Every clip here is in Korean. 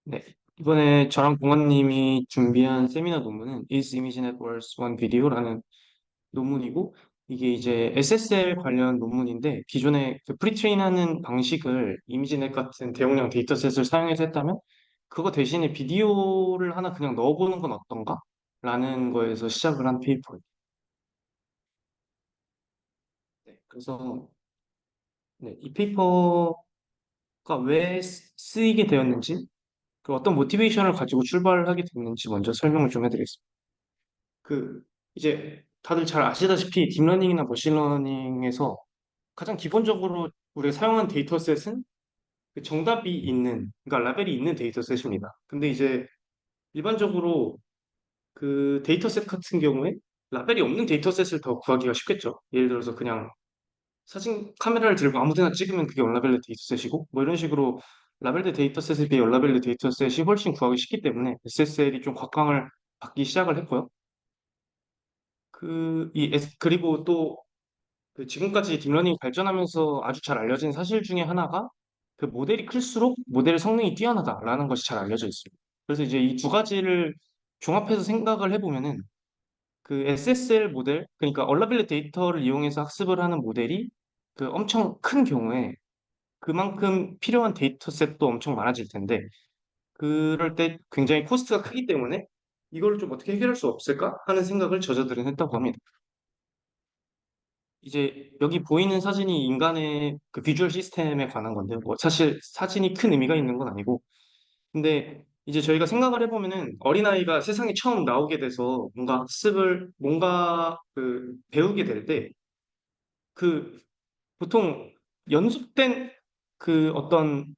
네, 이번에 저랑 동원님이 준비한 세미나 논문은 Is ImageNet Worse One Video라는 논문이고, 이게 이제 SSL 관련 논문인데, 기존에 그 프리트레인하는 방식을 이미지넷 같은 대용량 데이터셋을 사용해서 했다면 그거 대신에 비디오를 하나 그냥 넣어보는 건 어떤가? 라는 거에서 시작을 한 페이퍼예요. 네, 그래서 네, 이 페이퍼가 왜 쓰이게 되었는지, 그 어떤 모티베이션을 가지고 출발을 하게 됐는지 먼저 설명을 좀 해드리겠습니다. 그 이제 다들 잘 아시다시피 딥러닝이나 머신러닝에서 가장 기본적으로 우리가 사용한 데이터셋은 그 정답이 있는, 그러니까 라벨이 있는 데이터셋입니다. 근데 이제 일반적으로 그 데이터셋 같은 경우에 라벨이 없는 데이터셋을 더 구하기가 쉽겠죠. 예를 들어서 그냥 사진 카메라를 들고 아무 데나 찍으면 그게 언라벨드 데이터셋이고 뭐 이런 식으로 라벨드 데이터셋에 비해 언라벨드 데이터셋이 훨씬 구하기 쉽기 때문에 SSL이 좀 곽강을 받기 시작을 했고요. 그리고 또 그 지금까지 딥러닝이 발전하면서 아주 잘 알려진 사실 중에 하나가 그 모델이 클수록 모델 성능이 뛰어나다라는 것이 잘 알려져 있습니다. 그래서 이제 이 두 가지를 종합해서 생각을 해보면은 그 SSL 모델, 그러니까 얼라빌리 데이터를 이용해서 학습을 하는 모델이 그 엄청 큰 경우에 그만큼 필요한 데이터셋도 엄청 많아질 텐데 그럴 때 굉장히 코스트가 크기 때문에 이걸 좀 어떻게 해결할 수 없을까 하는 생각을 저자들은 했다고 합니다. 이제 여기 보이는 사진이 인간의 그 비주얼 시스템에 관한 건데요. 뭐 사실 사진이 큰 의미가 있는 건 아니고, 근데 이제 저희가 생각을 해보면은 어린아이가 세상에 처음 나오게 돼서 뭔가 학습을, 뭔가 그 배우게 될 때, 그 보통 연속된 그 어떤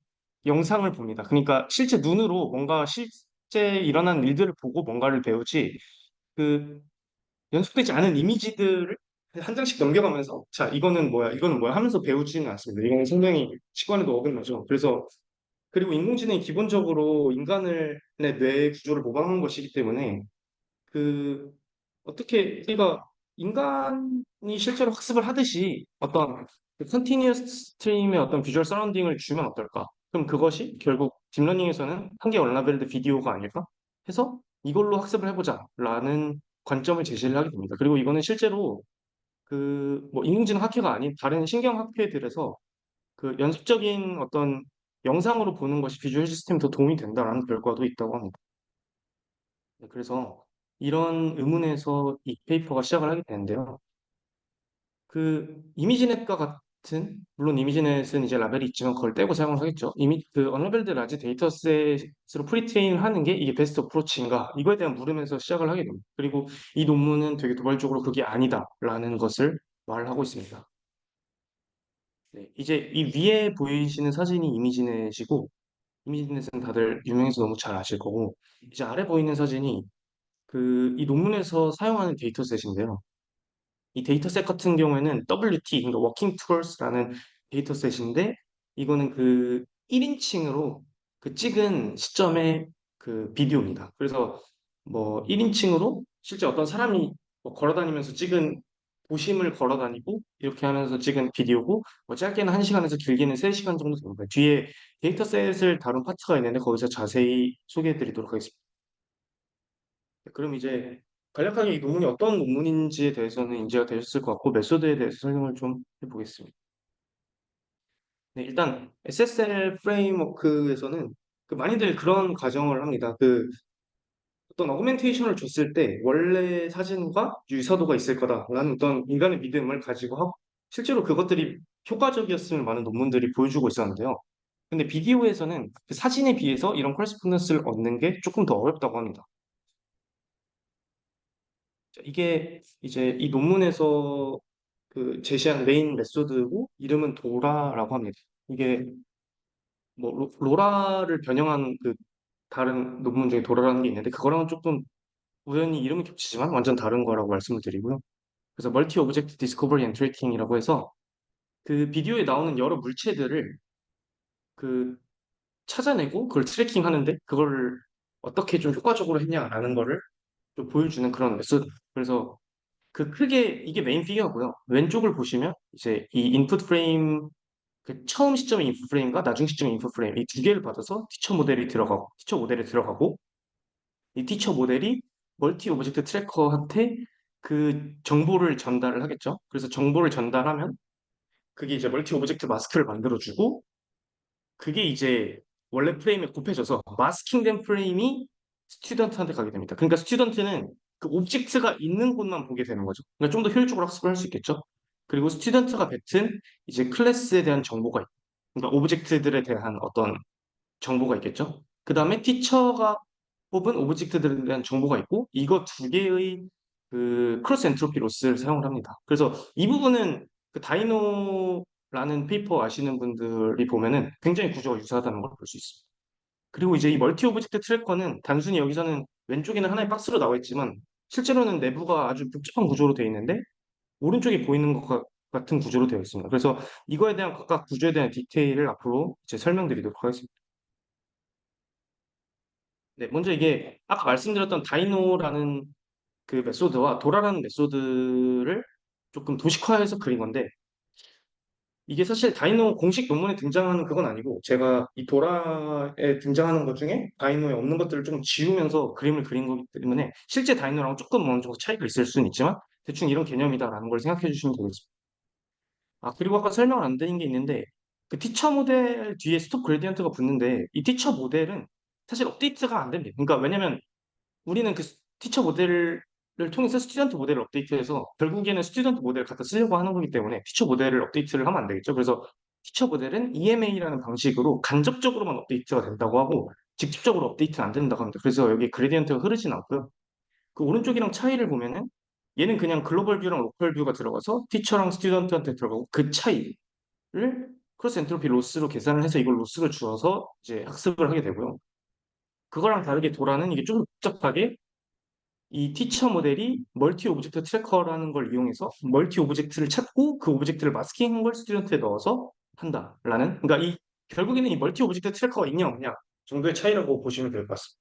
영상을 봅니다. 그러니까 실제 눈으로 뭔가 실제 일어난 일들을 보고 뭔가를 배우지, 그 연속되지 않은 이미지들을 한 장씩 넘겨가면서 자 이거는 뭐야 이거는 뭐야 하면서 배우지는 않습니다. 이거는 상당히 시간에도 어긋나죠. 그래서 그리고 인공지능이 기본적으로 인간의 뇌 구조를 모방한 것이기 때문에 그 어떻게 우리가 인간이 실제로 학습을 하듯이 어떤 컨티니어스 스트림의 어떤 비주얼 서라운딩을 주면 어떨까? 그럼 그것이 결국 딥러닝에서는 한개 언라벨드 비디오가 아닐까? 해서 이걸로 학습을 해보자라는 관점을 제시를 하게 됩니다. 그리고 이거는 실제로 그 뭐 인공지능 학회가 아닌 다른 신경 학회들에서 그 연속적인 어떤 영상으로 보는 것이 비주얼 시스템에 더 도움이 된다라는 결과도 있다고 합니다. 네, 그래서 이런 의문에서 이 페이퍼가 시작을 하게 되는데요. 그 이미지넷과 같은 물론 이미지넷은 이제 라벨이 있지만 그걸 떼고 사용을 하겠죠. 이미 그 언러벨드 라지 데이터셋으로 프리트레인을 하는 게 이게 베스트 어프로치인가 이거에 대한 물음에서 시작을 하게 됩니다. 그리고 이 논문은 되게 도발적으로 그게 아니다라는 것을 말하고 있습니다. 네, 이제 이 위에 보이시는 사진이 이미지넷이고 이미지넷은 다들 유명해서 너무 잘 아실 거고 이제 아래 보이는 사진이 그 이 논문에서 사용하는 데이터셋인데요. 이 데이터셋 같은 경우에는 WT, 그러니까 Working Tools라는 데이터셋인데 이거는 그 1인칭으로 그 찍은 시점의 그 비디오입니다. 그래서 뭐 1인칭으로 실제 어떤 사람이 뭐 걸어 다니면서 찍은 도심을 걸어 다니고 이렇게 하면서 찍은 비디오고 뭐 짧게는 1시간에서 길게는 3시간 정도 됩니다. 뒤에 데이터셋을 다룬 파트가 있는데 거기서 자세히 소개해 드리도록 하겠습니다. 그럼 이제 간략하게 이 논문이 어떤 논문인지에 대해서는 인지가 되셨을 것 같고 메소드에 대해서 설명을 좀 해보겠습니다. 네, 일단 SSL 프레임워크에서는 그 많이들 그런 가정을 합니다. 그 어떤 어그멘테이션을 줬을 때 원래 사진과 유사도가 있을 거다라는 어떤 인간의 믿음을 가지고 하고 실제로 그것들이 효과적이었음을 많은 논문들이 보여주고 있었는데요. 근데 비디오에서는 그 사진에 비해서 이런 커레스폰던스를 얻는 게 조금 더 어렵다고 합니다. 이게 이제 이 논문에서 그 제시한 메인 메소드고 이름은 도라라고 합니다. 이게 뭐 로라를 변형한 그 다른 논문 중에 도라라는 게 있는데 그거랑은 조금 우연히 이름은 겹치지만 완전 다른 거라고 말씀을 드리고요. 그래서 멀티 오브젝트 디스커버리 앤 트래킹이라고 해서 그 비디오에 나오는 여러 물체들을 그 찾아내고 그걸 트래킹 하는데 그걸 어떻게 좀 효과적으로 했냐라는 거를 좀 보여주는 그런 메소드. 그래서 그 크게 이게 메인 피규어고요. 왼쪽을 보시면 이제 이 인풋 프레임 그 처음 시점의 인풋 프레임과 나중 시점의 인풋 프레임 이 두 개를 받아서 티처 모델에 들어가고 이 티처 모델이 멀티 오브젝트 트래커한테 그 정보를 전달을 하겠죠. 그래서 정보를 전달하면 그게 이제 멀티 오브젝트 마스크를 만들어주고 그게 이제 원래 프레임에 곱해져서 마스킹된 프레임이 스튜던트한테 가게 됩니다. 그러니까 스튜던트는 그 오브젝트가 있는 곳만 보게 되는 거죠. 그러니까 좀 더 효율적으로 학습을 할 수 있겠죠. 그리고 스튜던트가 뱉은 이제 클래스에 대한 정보가 그러니까 오브젝트들에 대한 어떤 정보가 있겠죠. 그 다음에 티처가 뽑은 오브젝트들에 대한 정보가 있고 이거 두 개의 그 크로스 엔트로피 로스를 사용을 합니다. 그래서 이 부분은 그 다이노라는 페이퍼 아시는 분들이 보면은 굉장히 구조가 유사하다는 걸 볼 수 있습니다. 그리고 이제 이 멀티 오브젝트 트래커는 단순히 여기서는 왼쪽에는 하나의 박스로 나와 있지만 실제로는 내부가 아주 복잡한 구조로 되어 있는데 오른쪽에 보이는 것 같은 구조로 되어 있습니다. 그래서 이거에 대한 각각 구조에 대한 디테일을 앞으로 이제 설명드리도록 하겠습니다. 네, 먼저 이게 아까 말씀드렸던 다이노라는 그 메소드와 도라라는 메소드를 조금 도식화해서 그린 건데 이게 사실 다이노 공식 논문에 등장하는 그건 아니고 제가 이 도라에 등장하는 것 중에 다이노에 없는 것들을 좀 지우면서 그림을 그린 거기 때문에 실제 다이노랑 조금 어느 정도 차이가 있을 수는 있지만 대충 이런 개념이다라는 걸 생각해 주시면 되겠습니다. 아, 그리고 아까 설명 안 드린 게 있는데 그 티처 모델 뒤에 스톱 그레디언트가 붙는데 이 티처 모델은 사실 업데이트가 안 됩니다. 그러니까 왜냐면 우리는 그 티처 모델을 통해서 스튜던트 모델을 업데이트해서 결국에는 스튜던트 모델을 갖다 쓰려고 하는 거기 때문에 티처 모델을 업데이트를 하면 안 되겠죠. 그래서 티처 모델은 EMA라는 방식으로 간접적으로만 업데이트가 된다고 하고 직접적으로 업데이트는 안 된다고 합니다. 그래서 여기 그레디언트가 흐르진 않고요. 그 오른쪽이랑 차이를 보면은 얘는 그냥 글로벌 뷰랑 로컬 뷰가 들어가서 티처랑 스튜던트한테 들어가고 그 차이를 크로스 엔트로피 로스로 계산을 해서 이걸 로스를 주어서 이제 학습을 하게 되고요. 그거랑 다르게 도라는 이게 좀 복잡하게 이 티처 모델이 멀티 오브젝트 트래커라는 걸 이용해서 멀티 오브젝트를 찾고 그 오브젝트를 마스킹한 걸 스튜던트에 넣어서 한다라는 그러니까 이 결국에는 이 멀티 오브젝트 트래커가 있냐 없냐 정도의 차이라고 보시면 될 것 같습니다.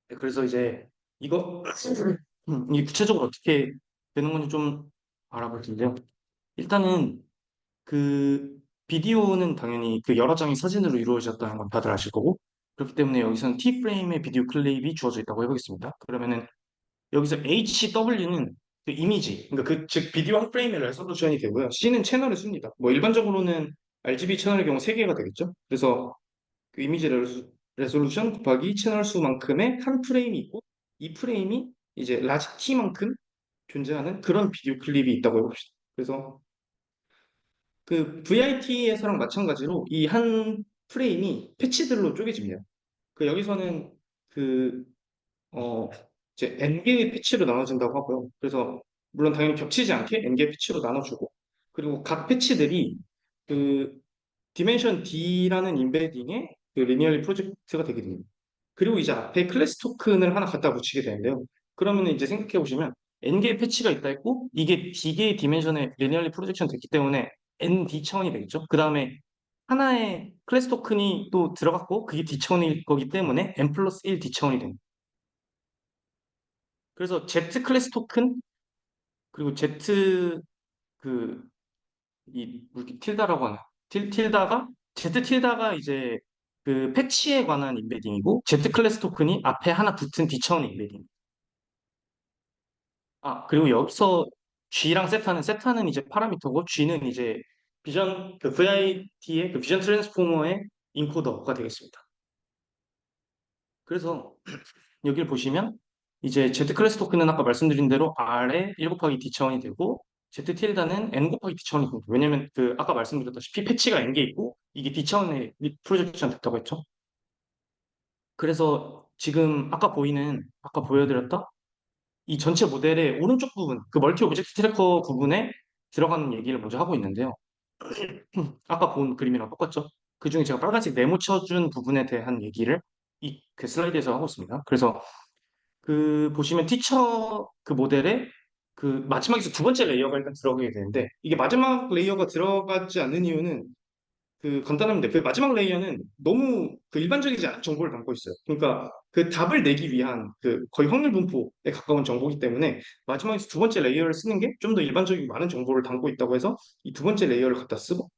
네, 그래서 이제 이거 이게 구체적으로 어떻게 되는 건지 좀 알아볼 텐데요. 일단은 그 비디오는 당연히 그 여러 장의 사진으로 이루어졌다는 건 다들 아실 거고 그렇기 때문에 여기서는 T프레임의 비디오 클립이 주어져 있다고 해보겠습니다. 그러면은 여기서 HW는 그 이미지, 그러니까 그 즉 비디오 한 프레임의 레솔루션이 되고요. C는 채널의 수입니다. 뭐 일반적으로는 RGB 채널의 경우 3개가 되겠죠. 그래서 그 이미지 레솔루션 곱하기 채널 수만큼의 한 프레임이 있고 이 프레임이 이제 라지 T만큼 존재하는 그런 비디오 클립이 있다고 해봅시다. 그래서 그 VIT에서랑 마찬가지로 이 한 프레임이 패치들로 쪼개집니다. 그 여기서는 그 어, 이제 N개의 패치로 나눠진다고 하고요. 그래서 물론 당연히 겹치지 않게 N개의 패치로 나눠주고 그리고 각 패치들이 그 디멘션 D라는 임베딩의 그 리니어리 프로젝트가 되게 됩니다. 그리고 이제 앞에 클래스 토큰을 하나 갖다 붙이게 되는데요. 그러면 이제 생각해 보시면 N개의 패치가 있다 했고 이게 D개의 디멘션에 리니어리 프로젝션 됐기 때문에 ND 차원이 되겠죠. 그 다음에 하나의 클래스 토큰이 또 들어갔고 그게 D 차원일 거기 때문에 N 플러스 1 D 차원이 됩니다. 그래서 Z 클래스 토큰 그리고 Z 그 이 틸다라고 하나 틸다가 Z 틸다가 이제 그 패치에 관한 임베딩이고 Z 클래스 토큰이 앞에 하나 붙은 뒤차원 임베딩. 아 그리고 여기서 G랑 세타는 이제 파라미터고 G는 이제 비전 그 VIT의 그 비전 트랜스포머의 인코더가 되겠습니다. 그래서 여기를 보시면 이제 Z 클래스 토큰은 아까 말씀드린 대로 R에 1 곱하기 D 차원이 되고 Z 틸다는 N 곱하기 D 차원이 됩니다. 왜냐면 그 아까 말씀드렸다시피 패치가 N개 있고 이게 D 차원의 프로젝션 됐다고 했죠. 그래서 지금 아까 보여드렸던 이 전체 모델의 오른쪽 부분 그 멀티 오브젝트 트래커 부분에 들어가는 얘기를 먼저 하고 있는데요. 아까 본 그림이랑 똑같죠? 그중에 제가 빨간색 네모 쳐준 부분에 대한 얘기를 이 그 슬라이드에서 하고 있습니다. 그래서 그 보시면 티처 그 모델에 그 마지막에서 두 번째 레이어가 일단 들어가게 되는데 이게 마지막 레이어가 들어가지 않는 이유는 그 간단합니다. 그 마지막 레이어는 너무 그 일반적이지 않은 정보를 담고 있어요. 그러니까 그 답을 내기 위한 그 거의 확률 분포에 가까운 정보이기 때문에 마지막에서 두 번째 레이어를 쓰는 게 좀 더 일반적이고 많은 정보를 담고 있다고 해서 이 두 번째 레이어를 갖다 쓰고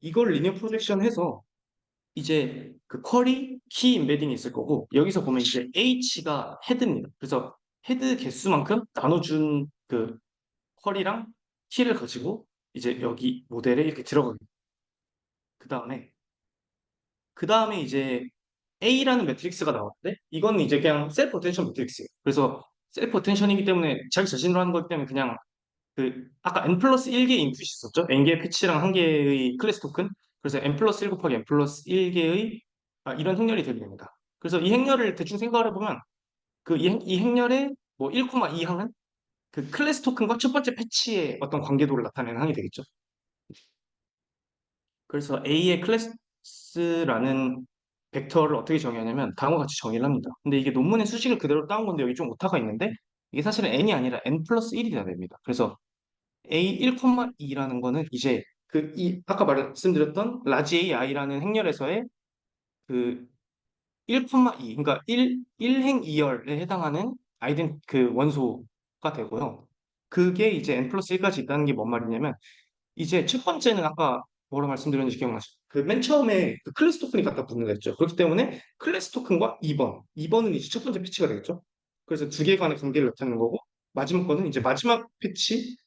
이걸 리니어 프로젝션 해서 이제 그 쿼리 키 임베딩이 있을 거고 여기서 보면 이제 H가 헤드입니다. 그래서 헤드 개수만큼 나눠준 그 쿼리랑 키를 가지고 이제 여기 모델에 이렇게 들어가게 돼요. 그 다음에 이제 A라는 매트릭스가 나왔는데 이건 이제 그냥 셀프 어텐션 매트릭스예요. 그래서 셀프 어텐션이기 때문에 자기 자신으로 하는 거기 때문에 그냥 그 아까 n 플러스 1개의 인풋이 있었죠. n개의 패치랑 한 개의 클래스 토큰. 그래서 n 플러스 1 곱하기 n 플러스 1개의 이런 행렬이 되게 됩니다. 그래서 이 행렬을 대충 생각을 해보면 그 이 행렬의 뭐 1,2 항은 그 클래스 토큰과 첫 번째 패치의 어떤 관계도를 나타내는 항이 되겠죠. 그래서 A의 클래스라는 벡터를 어떻게 정의하냐면 다음과 같이 정의를 합니다. 근데 이게 논문의 수식을 그대로 따온 건데 여기 좀 오타가 있는데 이게 사실은 n이 아니라 n 플러스 1이 돼야 됩니다. 그래서 A 1,2라는 거는 이제 그 이 아까 말씀드렸던 라지 AI라는 행렬에서의 그 1,2 그러니까 1행 2열에 해당하는 아이덴 그 원소가 되고요. 그게 이제 n 플러스 1까지 있다는 게 뭔 말이냐면 이제 첫 번째는 아까 뭐라 말씀드렸는지 기억나시죠? 그 맨 처음에 그 클래스 토큰이 갖다 붙는 거 했죠. 그렇기 때문에 클래스 토큰과 2번은 이제 첫 번째 패치가 되겠죠. 그래서 두 개 간의 관계를 나타내는 거고 마지막 거는 이제 마지막 패치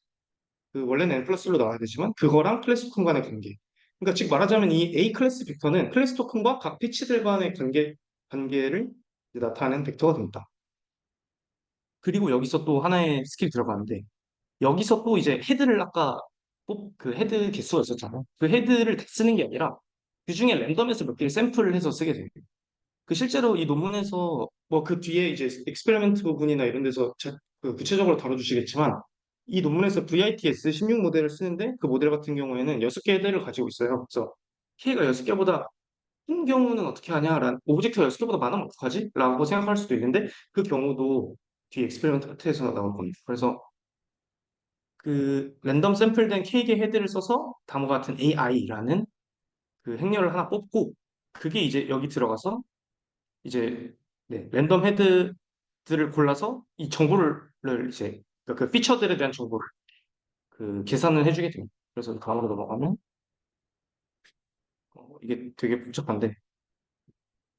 그 원래는 n 플러스 1로 나와야 되지만 그거랑 클래스 토큰 간의 관계. 그러니까 즉 말하자면 이 A 클래스 벡터는 클래스 토큰과 각 패치들 간의 관계를 이제 나타내는 벡터가 됩니다. 그리고 여기서 또 하나의 스킬이 들어가는데 여기서 또 이제 헤드를 아까 그 헤드 개수가 있었잖아요. 그 헤드를 다 쓰는 게 아니라 그 중에 랜덤에서 몇 개를 샘플을 해서 쓰게 돼요. 그 실제로 이 논문에서 뭐 그 뒤에 이제 익스페리멘트 부분이나 이런 데서 그 구체적으로 다뤄주시겠지만 이 논문에서 VITS 16 모델을 쓰는데 그 모델 같은 경우에는 6개 헤드를 가지고 있어요. 그래서 K가 6개보다 큰 경우는 어떻게 하냐? 오브젝트가 6개보다 많으면 어떡하지? 라고 생각할 수도 있는데 그 경우도 뒤에 익스페리멘트 파트에서 나올 겁니다. 그래서 그 랜덤 샘플된 K개 헤드를 써서 다음과 같은 AI라는 그 행렬을 하나 뽑고 그게 이제 여기 들어가서 이제 네, 랜덤 헤드들을 골라서 이 정보를 이제 그 피처들에 대한 정보를 그 계산을 해주게 됩니다. 그래서 다음으로 넘어가면 이게 되게 복잡한데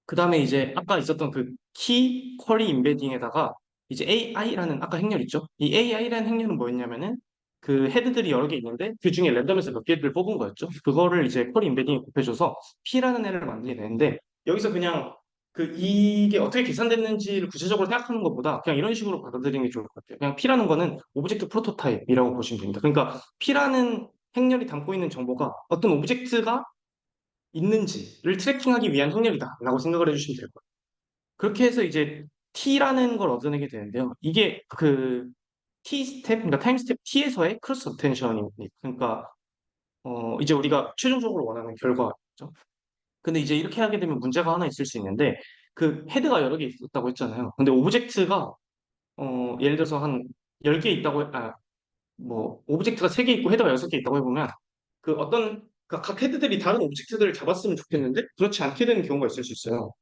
그 다음에 이제 아까 있었던 그 키 쿼리 임베딩에다가 이제 AI라는 아까 행렬 있죠? 이 AI라는 행렬은 뭐였냐면은 그 헤드들이 여러 개 있는데 그 중에 랜덤에서 몇 개를 뽑은 거였죠. 그거를 이제 쿼리 임베딩에 곱해줘서 P라는 애를 만들게 되는데 여기서 그냥 그 이게 어떻게 계산됐는지를 구체적으로 생각하는 것보다 그냥 이런 식으로 받아들이는 게 좋을 것 같아요. 그냥 P라는 거는 오브젝트 프로토타입이라고 보시면 됩니다. 그러니까 P라는 행렬이 담고 있는 정보가 어떤 오브젝트가 있는지를 트래킹하기 위한 행렬이다라고 생각을 해주시면 될 거예요. 그렇게 해서 이제 T라는 걸 얻어내게 되는데요. 이게 그 T 스텝, 그러니까 타임 스텝 T에서의 크로스 어텐션입니다. 그러니까 이제 우리가 최종적으로 원하는 결과죠. 근데 이제 이렇게 하게 되면 문제가 하나 있을 수 있는데 그 헤드가 여러 개 있었다고 했잖아요. 근데 오브젝트가 예를 들어서 한 10개 있다고 뭐 오브젝트가 3개 있고 헤드가 6개 있다고 해보면 그 어떤 그러니까 각 헤드들이 다른 오브젝트들을 잡았으면 좋겠는데 그렇지 않게 되는 경우가 있을 수 있어요.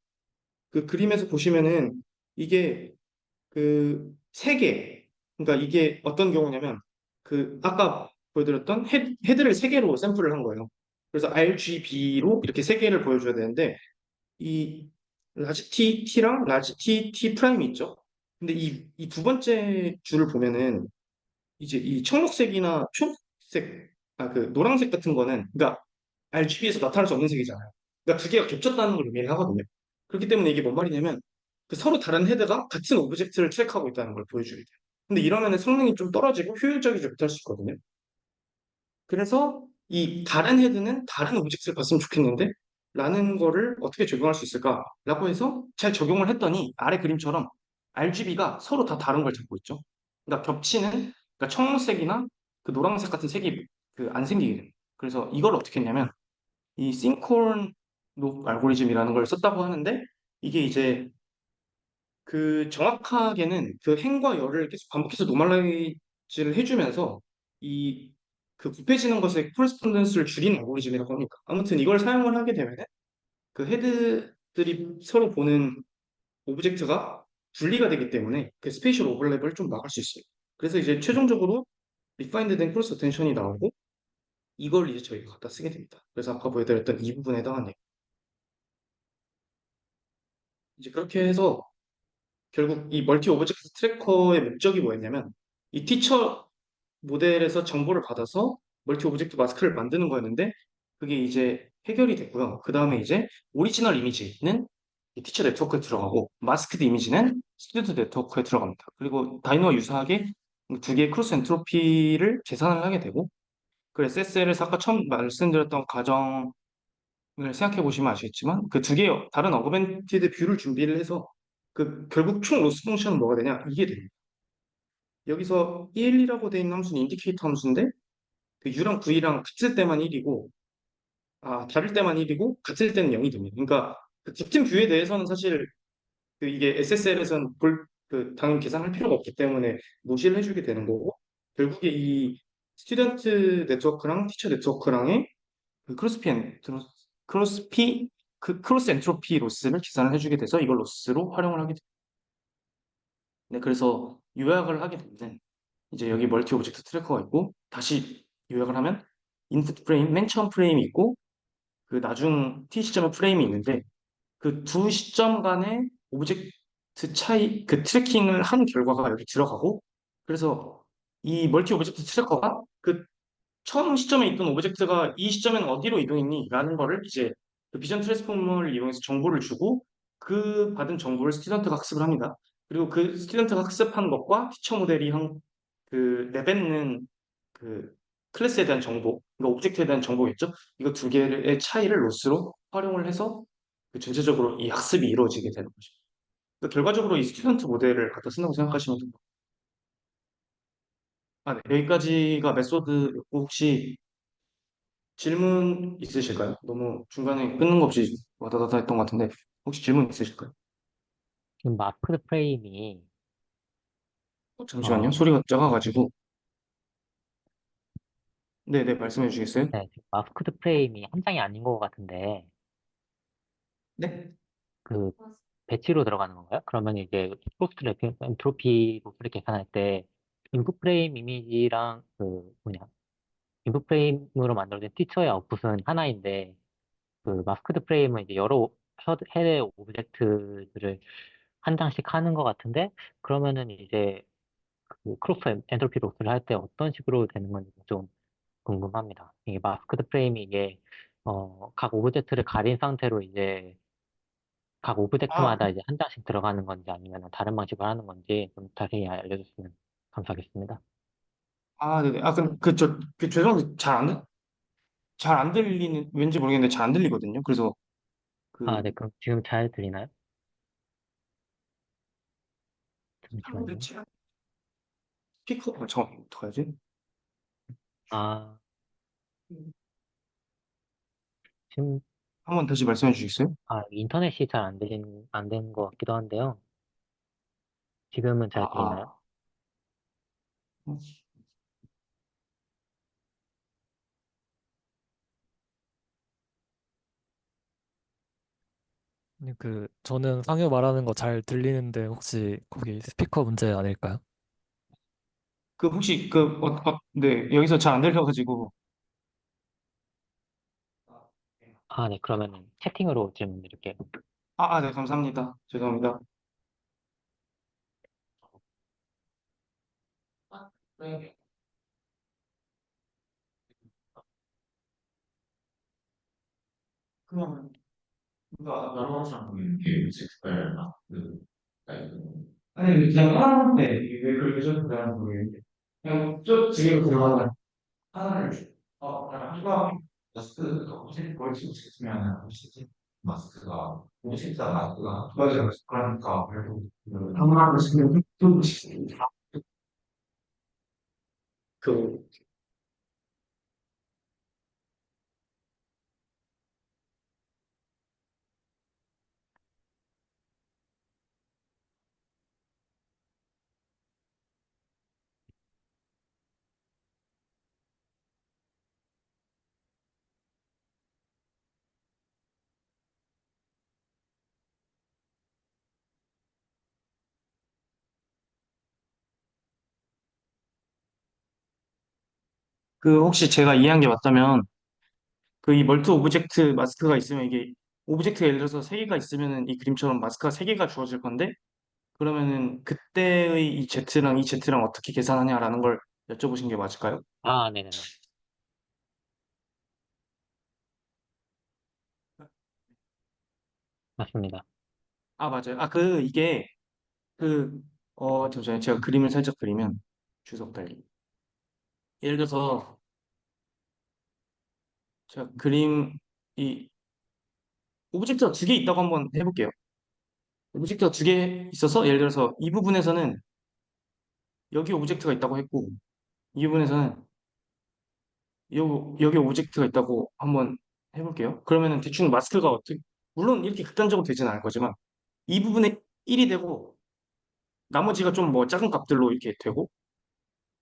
그 그림에서 보시면은 이게 그 세 개, 그러니까 이게 어떤 경우냐면 그 아까 보여드렸던 헤드를 세 개로 샘플을 한 거예요. 그래서 RGB로 이렇게 세 개를 보여줘야 되는데 이 라지 T랑 라지 T 프라임이 있죠. 근데 이 두 번째 줄을 보면은 이제 이 청록색이나 초록색, 그 노란색 같은 거는 그러니까 RGB에서 나타날 수 없는 색이잖아요. 그러니까 두 개가 겹쳤다는 걸 의미를 하거든요. 그렇기 때문에 이게 뭔 말이냐면 그 서로 다른 헤드가 같은 오브젝트를 트랙하고 있다는 걸 보여줘야 돼요. 근데 이러면 성능이 좀 떨어지고 효율적이지 못할 수 있거든요. 그래서 이 다른 헤드는 다른 오브젝트를 봤으면 좋겠는데 라는 거를 어떻게 적용할 수 있을까라고 해서 잘 적용을 했더니 아래 그림처럼 RGB가 서로 다 다른 걸 잡고 있죠. 그러니까 겹치는 그러니까 청색이나 그 노란색 같은 색이 그 안 생기게 돼요. 그래서 이걸 어떻게 했냐면 이 싱크론 록 알고리즘이라는 걸 썼다고 하는데 이게 이제 그 정확하게는 그 행과 열을 계속 반복해서 노멀라이즈를 해주면서 이 그 곱해지는 것의 코레스폰던스를 줄이는 알고리즘이라고 합니다. 아무튼 이걸 사용을 하게 되면 그 헤드들이 서로 보는 오브젝트가 분리가 되기 때문에 그 스페이셜 오버랩을 좀 막을 수 있어요. 그래서 이제 최종적으로 리파인드 된 크로스 어텐션이 나오고 이걸 이제 저희가 갖다 쓰게 됩니다. 그래서 아까 보여드렸던 이 부분에 해당하네요. 이제 그렇게 해서 결국 이 멀티 오브젝트 트래커의 목적이 뭐였냐면 이 티처 모델에서 정보를 받아서 멀티 오브젝트 마스크를 만드는 거였는데 그게 이제 해결이 됐고요. 그 다음에 이제 오리지널 이미지는 이 티처 네트워크에 들어가고 마스크드 이미지는 스튜던트 네트워크에 들어갑니다. 그리고 다이노와 유사하게 두 개의 크로스 엔트로피를 계산을 하게 되고 그 SSL에서 아까 처음 말씀드렸던 과정을 생각해 보시면 아시겠지만 그 두 개의 다른 어그멘티드 뷰를 준비를 해서 그 결국 총 로스 펑션은 뭐가 되냐 이게 됩니다. 여기서 1이라고 되어 있는 함수는 인디케이터 함수인데 그 U랑 V랑 같을 때만 1이고 다를 때만 1이고 같을 때는 0이 됩니다. 그러니까 그 딥팀 뷰에 대해서는 사실 그 이게 SSL에서는 당연히 계산할 필요가 없기 때문에 무시를 해주게 되는 거고 결국에 이 스튜던트 네트워크랑 티처 네트워크랑의 그 크로스 엔트로피 로스를 계산을 해주게 돼서 이걸 로스로 활용을 하게 됩니다. 네, 그래서 요약을 하게 되면 이제 여기 멀티 오브젝트 트래커가 있고 다시 요약을 하면 인풋 프레임, 맨 처음 프레임이 있고 그 나중 t 시점의 프레임이 있는데 그 두 시점 간의 오브젝트 차이, 그 트래킹을 한 결과가 여기 들어가고 그래서 이 멀티 오브젝트 트래커가 그 처음 시점에 있던 오브젝트가 이 시점에는 어디로 이동했니? 라는 거를 이제 그 비전 트랜스포머를 이용해서 정보를 주고 그 받은 정보를 스튜던트가 학습을 합니다. 그리고 그 스튜던트가 학습한 것과 티처 모델이 내뱉는 그 클래스에 대한 정보, 그러니까 오브젝트에 대한 정보겠죠? 이거 두 개의 차이를 로스로 활용을 해서 그 전체적으로 이 학습이 이루어지게 되는 거죠. 그러니까 결과적으로 이 스튜던트 모델을 갖다 쓴다고 생각하시면 됩니다. 네. 여기까지가 메소드였고 혹시 질문 있으실까요? 너무 중간에 끊는 거 없이 와다다다 했던 것 같은데 혹시 질문 있으실까요? 지금 마크드 프레임이, 잠시만요. 어, 소리가 작아가지고. 네네, 말씀해 주시겠어요? 네, 지금 마스크드 프레임이 한 장이 아닌 것 같은데, 네. 그, 배치로 들어가는 건가요? 그러면 이제, 프로스트 엔트로피 로스를 계산할 때, 인풋 프레임 이미지랑 인풋 프레임으로 만들어진 티처의 아웃풋은 하나인데, 그 마스크드 프레임은 이제 여러 해외 오브젝트들을 한 장씩 하는 것 같은데, 그러면은 이제, 그 크로스 엔트로피 로스를 할 때 어떤 식으로 되는 건지 좀 궁금합니다. 이게 마스크드 프레임이 이게 각 오브젝트를 가린 상태로 이제 각 아, 오브젝트마다 이제 한 장씩 들어가는 건지 아니면 다른 방식으로 하는 건지 좀 자세히 알려주시면 감사하겠습니다. 네네. 죄송한데 잘 안 들리는, 왠지 모르겠는데 잘 안 들리거든요. 그래서 아, 그, 네, 그럼 지금 잘 들리나요? 잠시만요. 도대체 어떡하지? 아, 지금 한번 다시 말씀해 주시겠어요? 인터넷이 잘 안 되는 것 같기도 한데요. 지금은 아, 잘 들리나요? 아. 저는 상유 말하는 거 잘 들리는데 혹시 거기 스피커 문제 아닐까요? 혹시 네, 여기서 잘 안 들려가지고. 아, 네, 그러면은 채팅으로 질문 드릴게요. 네, 감사합니다. 죄송합니다. 네. 그러면 여러 사람 이렇게 색깔 아니 그냥 하나인데 왜 그렇게 좀 모르겠는데 그냥 쭉 지금 들어가면 하나를 누가 마스크가 옷을 버리고 있으면 옷이 마스크가 옷이다 마스크가 맞아요. 그러니까 그래도 하나를 쓰면 좀 그 그 혹시 제가 이해한 게 맞다면 그 이 멀티 오브젝트 마스크가 있으면 이게 오브젝트가 예를 들어서 세 개가 있으면은 이 그림처럼 마스크가 세 개가 주어질 건데 그러면은 그때의 이 Z랑 이 Z랑 어떻게 계산하냐라는 걸 여쭤보신 게 맞을까요? 아, 네네네. 맞습니다. 아, 맞아요. 아, 그 이게 그 잠시만요. 제가 그림을 살짝 그리면 주석 달리. 예를 들어서 제가 그림 이 오브젝트가 두 개 있다고 한번 해볼게요. 오브젝트가 두 개 있어서 예를 들어서 이 부분에서는 여기 오브젝트가 있다고 했고 이 부분에서는 여기 오브젝트가 있다고 한번 해볼게요. 그러면은 대충 마스크가 어떻게 물론 이렇게 극단적으로 되지는 않을 거지만 이 부분에 1이 되고 나머지가 좀 뭐 작은 값들로 이렇게 되고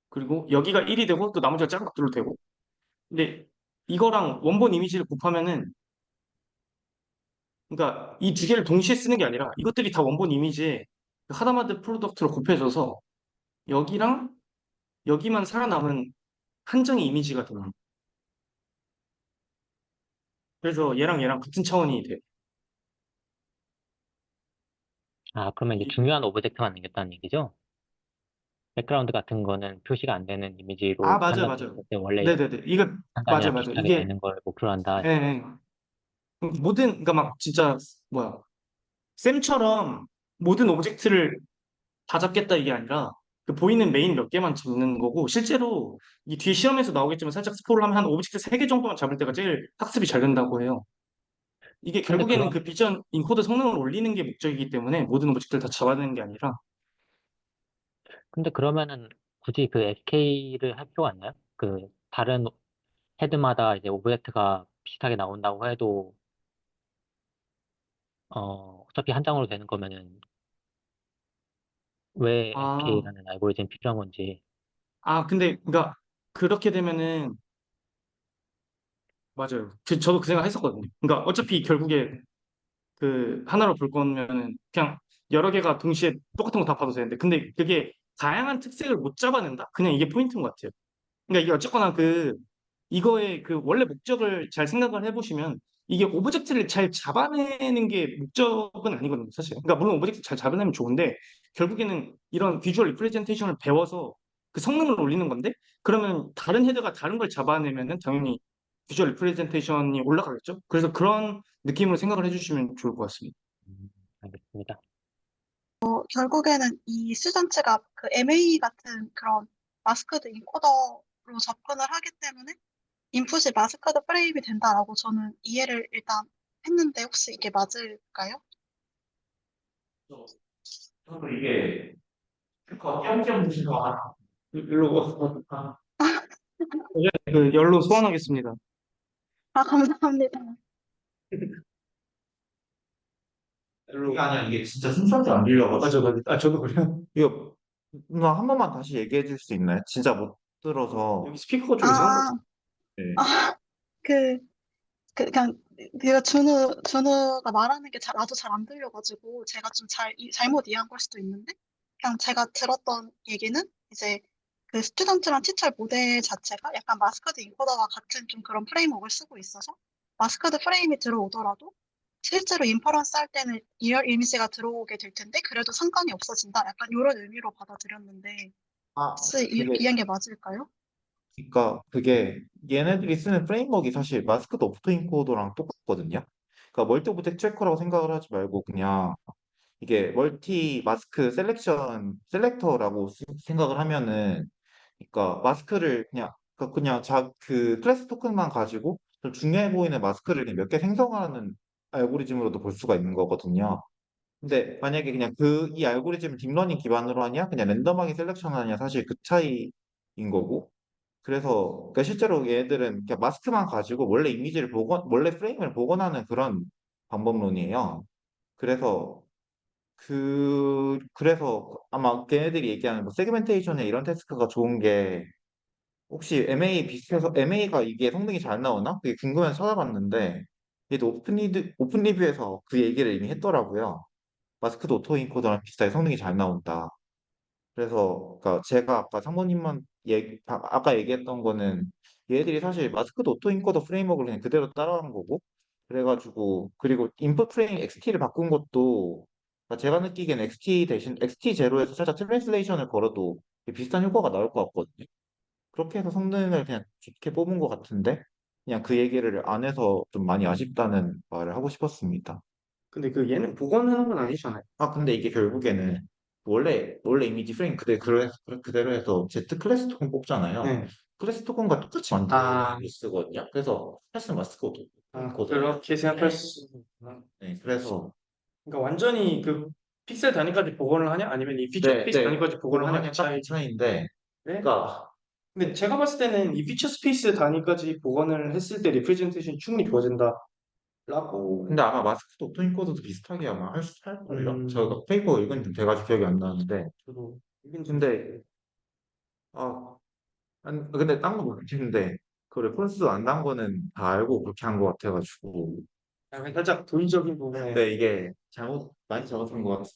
그리고 여기가 1이 되고 또 나머지가 작은 값들로 되고 근데 이거랑 원본 이미지를 곱하면은 그러니까 이 두 개를 동시에 쓰는 게 아니라 이것들이 다 원본 이미지에 그 하다마드 프로덕트로 곱해져서 여기랑 여기만 살아남은 한 장의 이미지가 돼요. 그래서 얘랑 같은 차원이 돼. 아, 그러면 이제 중요한 오브젝트만 남겼다는 얘기죠? 백그라운드 같은 거는 표시가 안 되는 아, 이미지로 맞아요, 맞아요. 판단했을 때 원래 네네네. 이거 상단이랑 맞아요, 맞아요. 비슷하게 이게 되는 걸 목표로 한다 예, 하시는 예. 그러니까 막 진짜 뭐야 쌤처럼 모든 오브젝트를 다 잡겠다 이게 아니라 그 보이는 메인 몇 개만 잡는 거고 실제로 이 뒤에 시험에서 나오겠지만 살짝 스포를 하면 한 오브젝트 3개 정도만 잡을 때가 제일 학습이 잘 된다고 해요. 이게 근데 결국에는 그럼, 그 비전 인코드 성능을 올리는 게 목적이기 때문에 모든 오브젝트를 다 잡아내는 게 아니라 근데 그러면은 굳이 그 SK를 할 필요가 있나요? 그 다른 헤드마다 이제 오브젝트가 비슷하게 나온다고 해도 어차피 한 장으로 되는 거면은 왜 아, SK라는 알고리즘이 필요한 건지. 근데 그러니까 그렇게 되면은 맞아요. 저도 그 생각 했었거든요. 그러니까 어차피 결국에 그 하나로 볼 거면은 그냥 여러 개가 동시에 똑같은 거 다 봐도 되는데 근데 그게 다양한 특색을 못 잡아낸다? 그냥 이게 포인트인 것 같아요. 그러니까 이게 어쨌거나 그 이거의 그 원래 목적을 잘 생각을 해보시면 이게 오브젝트를 잘 잡아내는 게 목적은 아니거든요, 사실. 그러니까 물론 오브젝트 잘 잡아내면 좋은데 결국에는 이런 비주얼 리프레젠테이션을 배워서 그 성능을 올리는 건데 그러면 다른 헤드가 다른 걸 잡아내면은 당연히 비주얼 리프레젠테이션이 올라가겠죠. 그래서 그런 느낌으로 생각을 해주시면 좋을 것 같습니다. 알겠습니다. 결국에는 이 스튜던트가 그 MA 같은 그런 마스크드 인코더로 접근을 하기 때문에 인풋이 마스크드 프레임이 된다라고 저는 이해를 일단 했는데 혹시 이게 맞을까요? 저도 이게 띄엄띄엄 드시다가 일로 그 열로 소환하겠습니다. 아, 감사합니다. 열로. 이게 아니야, 이게 진짜 순서대로 안 들려가지고. 맞아. 아, 저도 그래요. 이거 누나 한 번만 다시 얘기해 줄 수 있나요? 진짜 못 들어서. 여기 스피커가 좀 이상한 것 아, 같아요. 네. 아, 그, 그냥, 내가 준우가 말하는 게 나도 잘 안 들려가지고, 제가 좀 잘못 이해한 걸 수도 있는데, 그냥 제가 들었던 얘기는, 이제, 그 스튜던트랑 티처 모델 자체가 약간 마스크드 인코더와 같은 좀 그런 프레임워크를 쓰고 있어서, 마스크드 프레임이 들어오더라도, 실제로 인퍼런스 할 때는 리얼 이미지가 들어오게 될 텐데, 그래도 상관이 없어진다. 약간 이런 의미로 받아들였는데, 아, 혹시 그게 이해한 게 맞을까요? 그러니까 그게 얘네들이 쓰는 프레임워크가 사실 마스크도 오프트 인코더랑 똑같거든요. 그러니까 멀티 오브젝트 체커라고 생각을 하지 말고 그냥 이게 멀티 마스크 셀렉터라고 생각을 하면은 그러니까 마스크를 그냥 그 클래스 토큰만 가지고 좀 중요해 보이는 마스크를 몇 개 생성하는 알고리즘으로도 볼 수가 있는 거거든요. 근데 만약에 그냥 이 알고리즘을 딥러닝 기반으로 하냐, 그냥 랜덤하게 셀렉션 하냐, 사실 그 차이인 거고. 그래서 그러니까 실제로 얘들은 그냥 마스크만 가지고 원래 프레임을 복원하는 그런 방법론이에요. 그래서 그래서 아마 걔네들이 얘기하는 뭐 세그멘테이션이나 이런 태스크가 좋은 게 혹시 MA 비슷해서 MA가 이게 성능이 잘 나오나? 그게 궁금해서 찾아봤는데 얘도 오픈 리뷰에서 그 얘기를 이미 했더라고요. 마스크도 오토 인코더랑 비슷하게 성능이 잘 나온다. 그래서 그러니까 제가 아까 상무님만 아까 얘기했던 거는 얘들이 사실 마스크도 오토인코더 프레임워크를 그냥 그대로 따라간 거고 그래가지고 그리고 인풋 프레임 XT를 바꾼 것도 그러니까 제가 느끼기엔 XT 대신 XT 제로에서 살짝 트랜슬레이션을 걸어도 비슷한 효과가 나올 것 같거든요. 그렇게 해서 성능을 그냥 좋게 뽑은 것 같은데 그냥 그 얘기를 안 해서 좀 많이 아쉽다는 말을 하고 싶었습니다. 근데 그 얘는 복원하는 건 아니잖아요. 아 근데 이게 결국에는 원래 이미지 프레임 그대로 해서 Z 클래스 토큰 뽑잖아요. 네. 클래스 토큰과 똑같이 아, 만들고 쓰거든요. 그래서 사실 마스크도 거든요. 그렇게 생각할 수 있구나. 네, 그래서 그러니까 완전히 그 픽셀 단위까지 복원을 하냐? 아니면 이 피처 네, 스페이스 네, 단위까지 복원을 하냐? 그 복원하냐 딱 차이. 그 차이인데, 네? 그러니까 근데 제가 봤을 때는 이 피처 스페이스 단위까지 복원을 했을 때 리프레젠테이션이 충분히 좋아진다라고. 근데 아마 마스크도 오토인코드도 비슷하게 아마 할 걸요. 음, 제가 페이퍼 읽은 지 돼가지고 기억이 안 나는데, 저도 이긴 근데 근데 딴 거 모르겠는데 그 레퍼런스도 안 단 거는 다 알고 그렇게 한 것 같아가지고, 약간 살짝 도의적인 부분에 네 이게 많이 잘못한 것 같아요.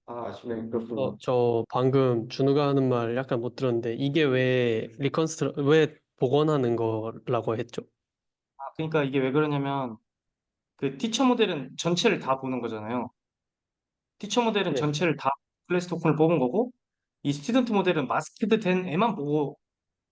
아쉽네. 그렇군요. 저 방금 준우가 하는 말 약간 못 들었는데 이게 왜 복원하는 거라고 했죠? 그러니까 이게 왜 그러냐면 그 티처 모델은 전체를 다 보는 거잖아요. 티처 모델은 네. 전체를 다 클래스 토큰을 뽑은 거고 이 스튜던트 모델은 마스크드 된 애만 보고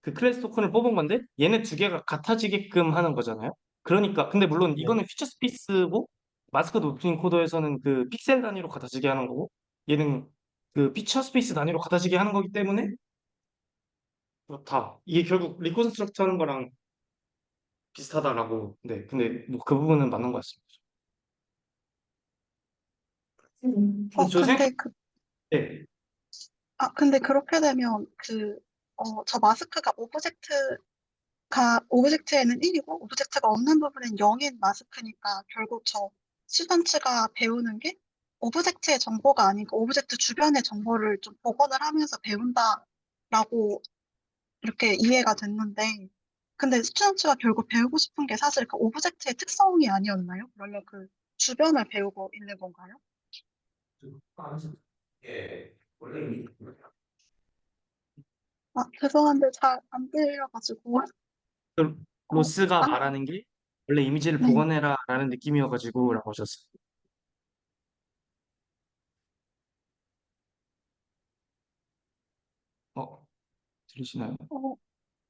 그 클래스 토큰을 뽑은 건데 얘네 두 개가 같아지게끔 하는 거잖아요. 그러니까 근데 물론 네. 이거는 피처 스페이스고 마스크드 오프닝 코더에서는 그 픽셀 단위로 같아지게 하는 거고 얘는 그 피처 스페이스 단위로 같아지게 하는 거기 때문에 그렇다. 이게 결국 리컨스트럭트 하는 거랑 비슷하다라고. 네, 근데 뭐 그 부분은 맞는 것 같습니다. 근데 저 생각, 네, 근데 그렇게 되면 저 마스크가 오브젝트에는 1이고 오브젝트가 없는 부분은 0인 마스크니까 결국 저 스튜던트가 배우는 게 오브젝트의 정보가 아니고 오브젝트 주변의 정보를 좀 복원을 하면서 배운다라고 이렇게 이해가 됐는데 근데 스튜던트가 결국 배우고 싶은 게 사실 그 오브젝트의 특성이 아니었나요? 그러면 그 주변을 배우고 있는 건가요? 예, 원래 죄송한데 잘 안 들려가지고. 그 어, 로스가 아, 말하는 게 원래 이미지를 네. 복원해라라는 느낌이어가지고 라고 하셨어요. 들리시나요?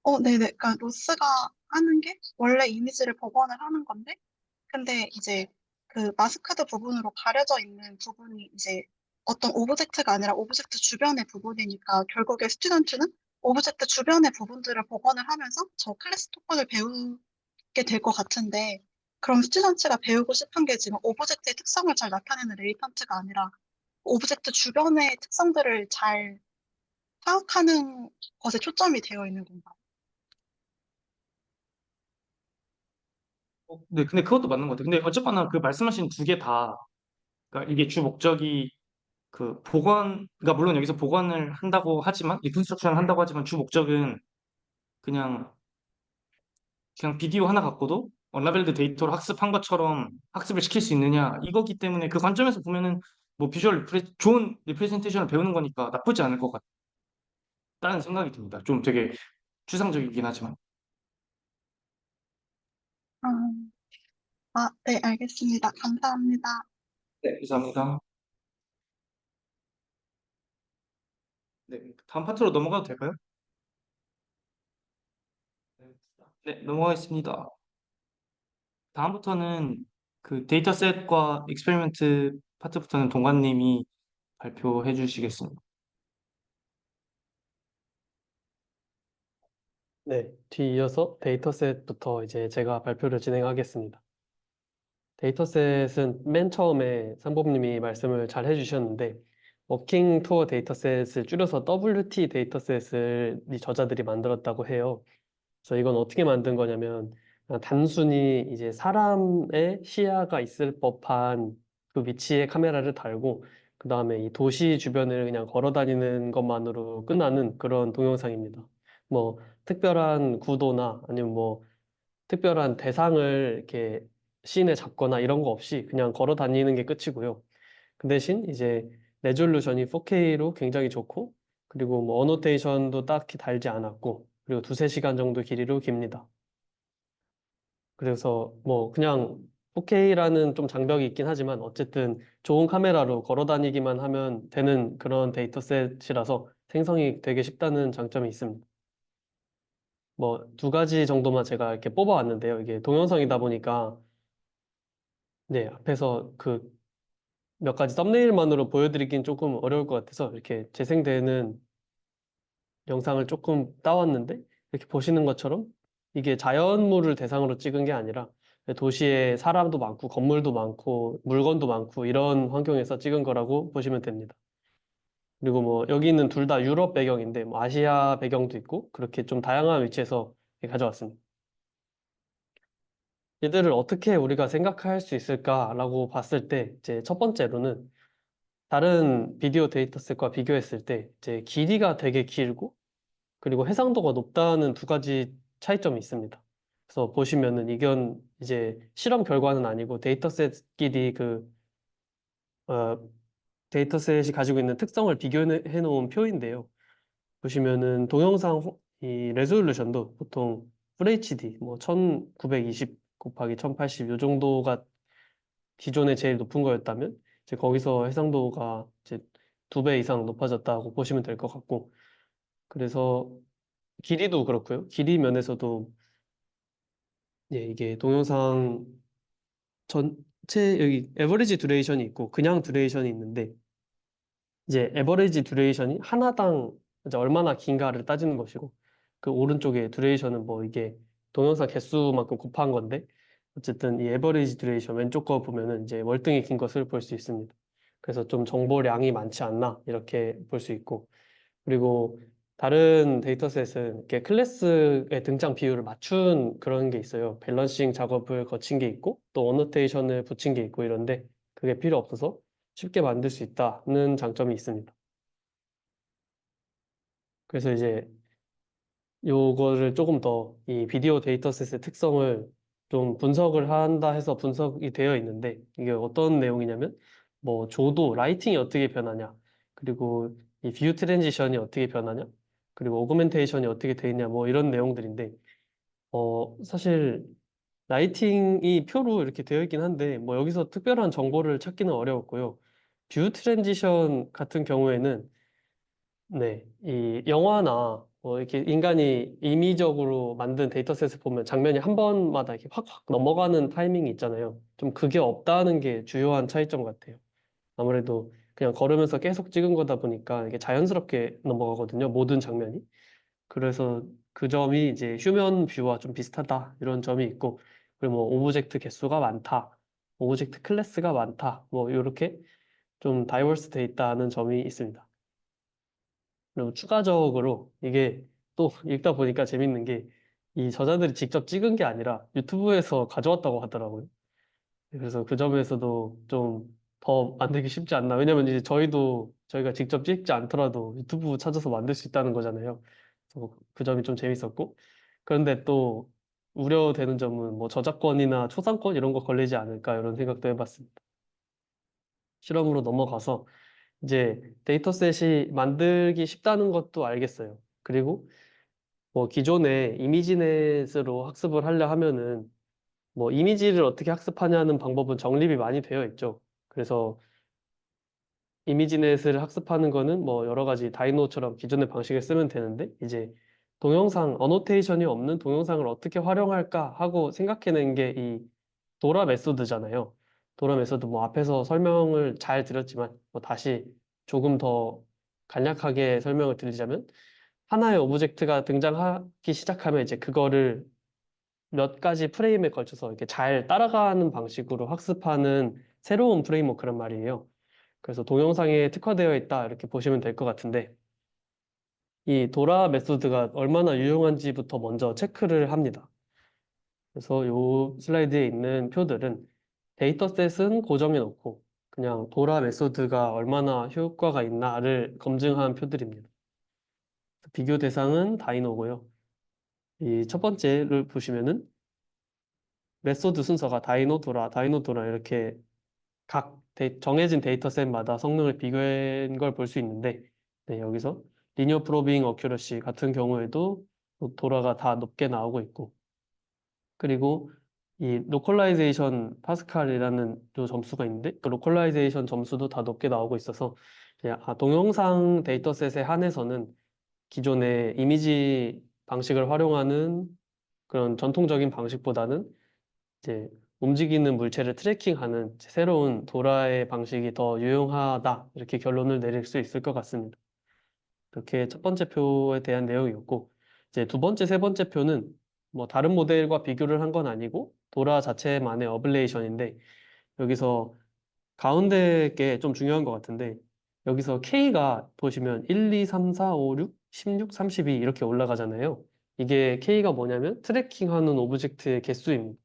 어, 네네. 그러니까 로스가 하는 게 원래 이미지를 복원을 하는 건데, 근데 이제 그 마스크드 부분으로 가려져 있는 부분이 이제 어떤 오브젝트가 아니라 오브젝트 주변의 부분이니까 결국에 스튜던트는 오브젝트 주변의 부분들을 복원을 하면서 저 클래스 토큰을 배우게 될 것 같은데, 그럼 스튜던트가 배우고 싶은 게 지금 오브젝트의 특성을 잘 나타내는 레이턴트가 아니라 오브젝트 주변의 특성들을 잘 파악하는 것에 초점이 되어 있는 건가요? 네, 근데 그것도 맞는 것 같아요. 근데 어쨌거나 그 말씀하신 두 개 다, 그러니까 이게 주 목적이 그 복원, 그러니까 물론 여기서 복원을 한다고 하지만, 리컨스트럭션을 한다고 하지만 주 목적은 그냥 비디오 하나 갖고도 언라벨드 데이터로 학습한 것처럼 학습을 시킬 수 있느냐 이거기 때문에 그 관점에서 보면은 뭐 좋은 리프레젠테이션을 배우는 거니까 나쁘지 않을 것 같다는 생각이 듭니다. 좀 되게 추상적이긴 하지만. 아, 네, 알겠습니다. 감사합니다. 네, 감사합니다. 네, 다음 파트로 넘어가도 될까요? 네, 넘어가겠습니다. 다음부터는 그 데이터셋과 익스페리먼트 파트부터는 동관님이 발표해 주시겠습니다. 네. 뒤이어서 데이터셋부터 이제 제가 발표를 진행하겠습니다. 데이터셋은 맨 처음에 상범님이 말씀을 잘 해주셨는데 워킹 투어 데이터셋을 줄여서 WT 데이터셋을 이 저자들이 만들었다고 해요. 그래서 이건 어떻게 만든 거냐면 그냥 단순히 이제 사람의 시야가 있을 법한 그 위치에 카메라를 달고 그 다음에 이 도시 주변을 그냥 걸어 다니는 것만으로 끝나는 그런 동영상입니다. 뭐 특별한 구도나 아니면 뭐 특별한 대상을 이렇게 씬에 잡거나 이런 거 없이 그냥 걸어 다니는 게 끝이고요. 그 대신 이제 레졸루션이 4K로 굉장히 좋고 그 그리고 뭐 어노테이션도 딱히 달지 않았고, 그리고 2~3시간 정도 길이로 깁니다. 그래서 뭐 그냥 4K라는 좀 장벽이 있긴 하지만 어쨌든 좋은 카메라로 걸어 다니기만 하면 되는 그런 데이터셋이라서 생성이 되게 쉽다는 장점이 있습니다. 뭐 2가지 정도만 제가 이렇게 뽑아왔는데요. 이게 동영상이다 보니까 네, 앞에서 그 몇 가지 썸네일만으로 보여드리긴 조금 어려울 것 같아서 이렇게 재생되는 영상을 조금 따왔는데 이렇게 보시는 것처럼 이게 자연물을 대상으로 찍은 게 아니라 도시에 사람도 많고 건물도 많고 물건도 많고 이런 환경에서 찍은 거라고 보시면 됩니다. 그리고 뭐 여기 있는 둘 다 유럽 배경인데 뭐 아시아 배경도 있고 그렇게 좀 다양한 위치에서 가져왔습니다. 얘들을 어떻게 우리가 생각할 수 있을까라고 봤을 때 이제 첫 번째로는 다른 비디오 데이터셋과 비교했을 때 이제 길이가 되게 길고 그리고 해상도가 높다는 2가지 차이점이 있습니다. 그래서 보시면은 이건 이제 실험 결과는 아니고 데이터셋끼리 어, 데이터셋이 가지고 있는 특성을 비교해 놓은 표인데요. 보시면은 동영상 이 레졸루션도 보통 FHD 뭐 1920 곱하기 1080 요 정도가 기존에 제일 높은 거였다면 이제 거기서 해상도가 이제 2배 이상 높아졌다고 보시면 될 것 같고 그래서 길이도 그렇고요. 길이 면에서도 예, 이게 동영상 전체 여기 에버리지 듀레이션이 있고 그냥 듀레이션이 있는데 이제 에버리지 듀레이션이 하나당 이제 얼마나 긴가를 따지는 것이고 그 오른쪽에 듀레이션은 뭐 이게 동영상 개수만큼 곱한 건데 어쨌든 이 에버리지 듀레이션 왼쪽 거 보면은 이제 월등히 긴 것을 볼 수 있습니다. 그래서 좀 정보량이 많지 않나 이렇게 볼 수 있고 그리고 다른 데이터셋은 이렇게 클래스의 등장 비율을 맞춘 그런 게 있어요. 밸런싱 작업을 거친 게 있고 또 어노테이션을 붙인 게 있고 이런데 그게 필요 없어서 쉽게 만들 수 있다는 장점이 있습니다. 그래서 이제 요거를 조금 더 이 비디오 데이터셋의 특성을 좀 분석을 한다 해서 분석이 되어 있는데 이게 어떤 내용이냐면 뭐 조도, 라이팅이 어떻게 변하냐 그리고 이 뷰 트랜지션이 어떻게 변하냐 그리고 오그멘테이션이 어떻게 되어 있냐 뭐 이런 내용들인데 사실 라이팅이 표로 이렇게 되어 있긴 한데 뭐 여기서 특별한 정보를 찾기는 어려웠고요. 뷰 트랜지션 같은 경우에는 네, 이 영화나 뭐 이렇게 인간이 임의적으로 만든 데이터셋을 보면 장면이 한 번마다 이렇게 확확 넘어가는 타이밍이 있잖아요. 좀 그게 없다는 게 주요한 차이점 같아요. 아무래도 그냥 걸으면서 계속 찍은 거다 보니까 이게 자연스럽게 넘어가거든요. 모든 장면이. 그래서 그 점이 이제 휴먼 뷰와 좀 비슷하다 이런 점이 있고 그리고 뭐 오브젝트 개수가 많다, 오브젝트 클래스가 많다, 뭐 이렇게 좀 다이버스 돼 있다는 점이 있습니다. 그리고 추가적으로 이게 또 읽다 보니까 재밌는 게 이 저자들이 직접 찍은 게 아니라 유튜브에서 가져왔다고 하더라고요. 그래서 그 점에서도 좀 더 만들기 쉽지 않나. 왜냐면 이제 저희가 직접 찍지 않더라도 유튜브 찾아서 만들 수 있다는 거잖아요. 그래서 그 점이 좀 재밌었고. 그런데 또 우려되는 점은 뭐 저작권이나 초상권 이런 거 걸리지 않을까 이런 생각도 해봤습니다. 실험으로 넘어가서 이제 데이터셋이 만들기 쉽다는 것도 알겠어요. 그리고 뭐 기존에 이미지넷으로 학습을 하려 하면은 뭐 이미지를 어떻게 학습하냐는 방법은 정립이 많이 되어 있죠. 그래서 이미지넷을 학습하는 거는 뭐 여러 가지 다이노처럼 기존의 방식을 쓰면 되는데 이제 동영상 어노테이션이 없는 동영상을 어떻게 활용할까 하고 생각해낸 게 이 도라 메소드잖아요. 도라 메소드 뭐 앞에서 설명을 잘 드렸지만 뭐 다시 조금 더 간략하게 설명을 드리자면 하나의 오브젝트가 등장하기 시작하면 이제 그거를 몇 가지 프레임에 걸쳐서 이렇게 잘 따라가는 방식으로 학습하는 새로운 프레임워크란 말이에요. 그래서 동영상에 특화되어 있다 이렇게 보시면 될 것 같은데 이 도라 메소드가 얼마나 유용한지부터 먼저 체크를 합니다. 그래서 이 슬라이드에 있는 표들은 데이터셋은 고정해 놓고 그냥 도라 메소드가 얼마나 효과가 있나를 검증한 표들입니다. 비교 대상은 다이노고요. 이 첫 번째를 보시면은 메소드 순서가 다이노, 도라, 다이노, 도라 이렇게 정해진 데이터셋마다 성능을 비교한 걸 볼 수 있는데 네, 여기서 리니어 프로빙 어큐러시 같은 경우에도 도라가 다 높게 나오고 있고, 그리고 이 로컬라이제이션 파스칼이라는 요 점수가 있는데 그 로컬라이제이션 점수도 다 높게 나오고 있어서 동영상 데이터셋에 한해서는 기존의 이미지 방식을 활용하는 그런 전통적인 방식보다는 이제 움직이는 물체를 트래킹하는 새로운 도라의 방식이 더 유용하다 이렇게 결론을 내릴 수 있을 것 같습니다. 이렇게 첫 번째 표에 대한 내용이었고, 이제 두 번째, 세 번째 표는 뭐 다른 모델과 비교를 한 건 아니고 도라 자체만의 어블레이션인데, 여기서 가운데 게 좀 중요한 것 같은데, 여기서 K가 보시면 1, 2, 3, 4, 5, 6, 16, 32 이렇게 올라가잖아요. 이게 K가 뭐냐면 트래킹하는 오브젝트의 개수입니다.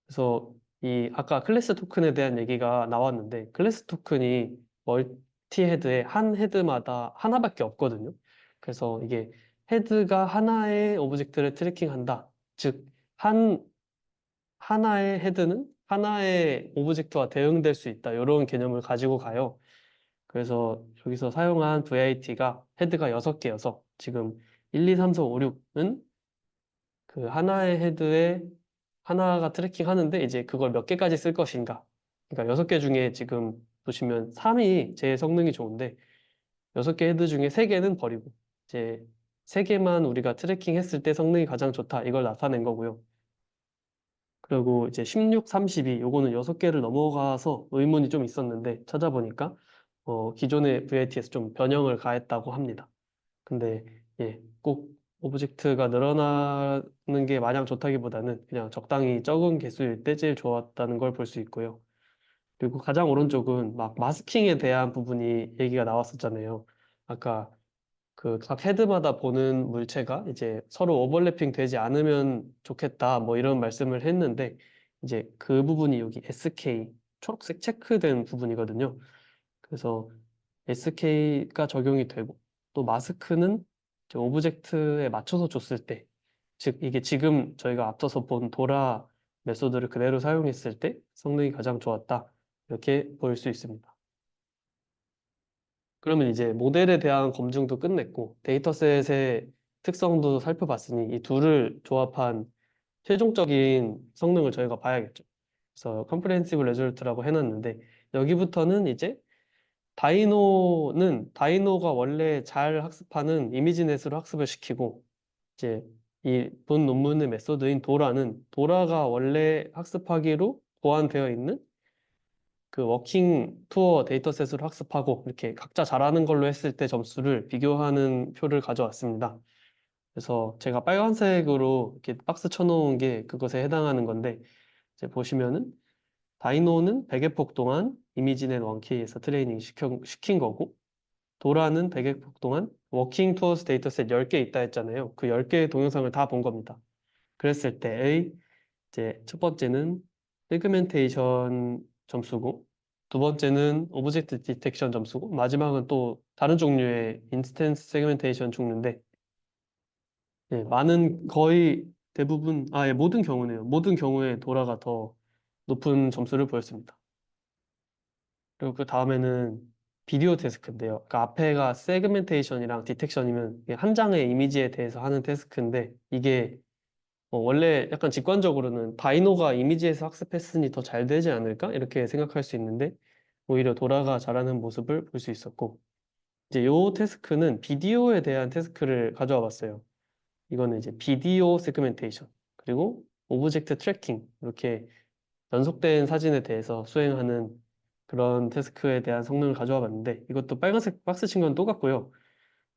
그래서 이 아까 클래스 토큰에 대한 얘기가 나왔는데, 클래스 토큰이 멀티 헤드에 한 헤드마다 하나밖에 없거든요. 그래서 이게 헤드가 하나의 오브젝트를 트래킹한다. 즉, 하나의 헤드는 하나의 오브젝트와 대응될 수 있다. 이런 개념을 가지고 가요. 그래서 여기서 사용한 VIT가 헤드가 6개여서 지금 1, 2, 3, 4, 5, 6은 그 하나의 헤드에 하나가 트래킹 하는데 이제 그걸 몇 개까지 쓸 것인가. 그러니까 6개 중에 지금 보시면 3이 제일 성능이 좋은데 6개 헤드 중에 3개는 버리고 이제 3개만 우리가 트래킹 했을 때 성능이 가장 좋다. 이걸 나타낸 거고요. 그리고 이제 16, 32 요거는 6개를 넘어가서 의문이 좀 있었는데 찾아보니까 기존의 VIT에서 좀 변형을 가했다고 합니다. 근데 꼭 오브젝트가 늘어나는 게 마냥 좋다기보다는 그냥 적당히 적은 개수일 때 제일 좋았다는 걸 볼 수 있고요. 그리고 가장 오른쪽은 막 마스킹에 대한 부분이 얘기가 나왔었잖아요. 아까 그 각 헤드마다 보는 물체가 이제 서로 오버래핑 되지 않으면 좋겠다 뭐 이런 말씀을 했는데 이제 그 부분이 여기 SK 초록색 체크된 부분이거든요. 그래서 SK가 적용이 되고 또 마스크는 이제 오브젝트에 맞춰서 줬을 때, 즉 이게 지금 저희가 앞서서 본 도라 메소드를 그대로 사용했을 때 성능이 가장 좋았다 이렇게 보일 수 있습니다. 그러면 이제 모델에 대한 검증도 끝냈고 데이터셋의 특성도 살펴봤으니 이 둘을 조합한 최종적인 성능을 저희가 봐야겠죠. 그래서 컴프레헨시브 레졸루트라고 해놨는데 여기부터는 이제 다이노가 원래 잘 학습하는 이미지넷으로 학습을 시키고 이제 이 본 논문의 메소드인 도라가 원래 학습하기로 고안되어 있는 그 워킹 투어 데이터셋으로 학습하고 이렇게 각자 잘하는 걸로 했을 때 점수를 비교하는 표를 가져왔습니다. 그래서 제가 빨간색으로 이렇게 박스 쳐놓은 게 그것에 해당하는 건데 이제 보시면은 다이노는 100의 폭 동안 이미지넷 1K에서 트레이닝 시킨 거고 도라는 100의 폭 동안 워킹 투어스 데이터셋 10개 있다 했잖아요. 그 10개의 동영상을 다 본 겁니다. 그랬을 때의 이제 첫 번째는 세그멘테이션 점수고 두 번째는 오브젝트 디텍션 점수고 마지막은 또 다른 종류의 인스턴스 세그멘테이션 종류인데 거의 대부분 모든 경우네요. 모든 경우에 도라가 더 높은 점수를 보였습니다. 그리고 그 다음에는 비디오 태스크인데요. 그러니까 앞에가 세그멘테이션이랑 디텍션이면 이게 한 장의 이미지에 대해서 하는 태스크인데 이게 원래 약간 직관적으로는 다이노가 이미지에서 학습했으니 더 잘 되지 않을까? 이렇게 생각할 수 있는데 오히려 도라가 잘하는 모습을 볼 수 있었고 이제 요 태스크는 비디오에 대한 태스크를 가져와 봤어요. 이거는 이제 비디오 세그멘테이션 그리고 오브젝트 트래킹 이렇게 연속된 사진에 대해서 수행하는 그런 태스크에 대한 성능을 가져와 봤는데 이것도 빨간색 박스 친 건 똑같고요.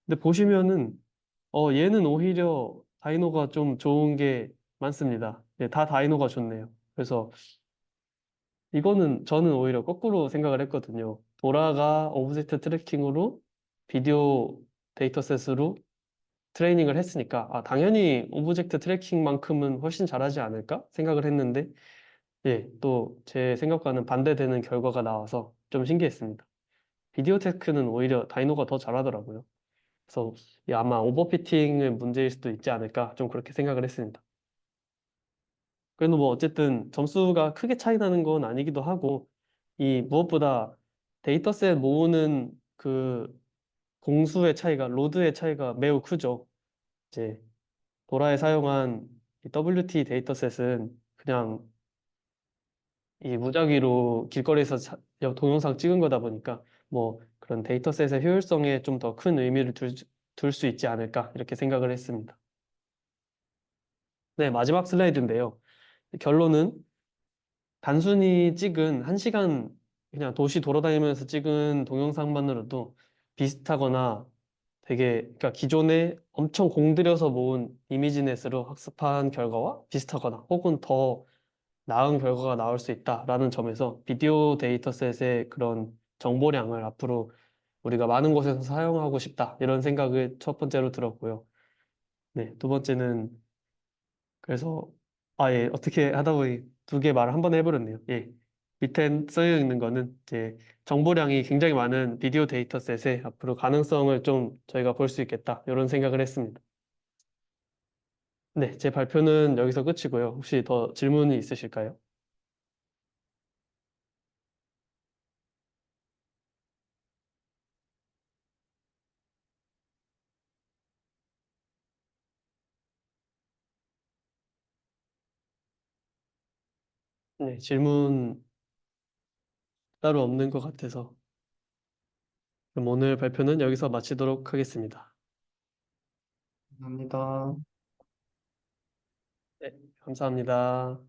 근데 보시면은 얘는 오히려 다이노가 좀 좋은 게 많습니다. 다 다이노가 좋네요. 그래서 이거는 저는 오히려 거꾸로 생각을 했거든요. 도라가 오브젝트 트래킹으로 비디오 데이터셋으로 트레이닝을 했으니까 당연히 오브젝트 트래킹만큼은 훨씬 잘하지 않을까 생각을 했는데 또 제 생각과는 반대되는 결과가 나와서 좀 신기했습니다. 비디오 테스크는 오히려 다이노가 더 잘하더라고요. 그래서 아마 오버피팅의 문제일 수도 있지 않을까 좀 그렇게 생각을 했습니다. 그래도 뭐 어쨌든 점수가 크게 차이 나는 건 아니기도 하고 이 무엇보다 데이터셋 모으는 그 공수의 차이가, 로드의 차이가 매우 크죠. 이제 도라에 사용한 이 WT 데이터셋은 그냥 이 무작위로 길거리에서 동영상 찍은 거다 보니까 뭐 그런 데이터셋의 효율성에 좀 더 큰 의미를 둘 수 있지 않을까 이렇게 생각을 했습니다. 네, 마지막 슬라이드인데요. 결론은 단순히 찍은 1시간 그냥 도시 돌아다니면서 찍은 동영상만으로도 비슷하거나 되게 그러니까 기존에 엄청 공들여서 모은 이미지넷으로 학습한 결과와 비슷하거나 혹은 더 나은 결과가 나올 수 있다라는 점에서 비디오 데이터셋의 그런 정보량을 앞으로 우리가 많은 곳에서 사용하고 싶다 이런 생각을 첫 번째로 들었고요. 네, 두 번째는 그래서 예, 어떻게 하다 보니 두 개 말을 한 번에 해버렸네요. 예. 밑에 쓰여 있는 거는 이제 정보량이 굉장히 많은 비디오 데이터셋의 앞으로 가능성을 좀 저희가 볼 수 있겠다 이런 생각을 했습니다. 네, 제 발표는 여기서 끝이고요. 혹시 더 질문이 있으실까요? 네, 질문 따로 없는 것 같아서 그럼 오늘 발표는 여기서 마치도록 하겠습니다. 감사합니다. 네, 감사합니다.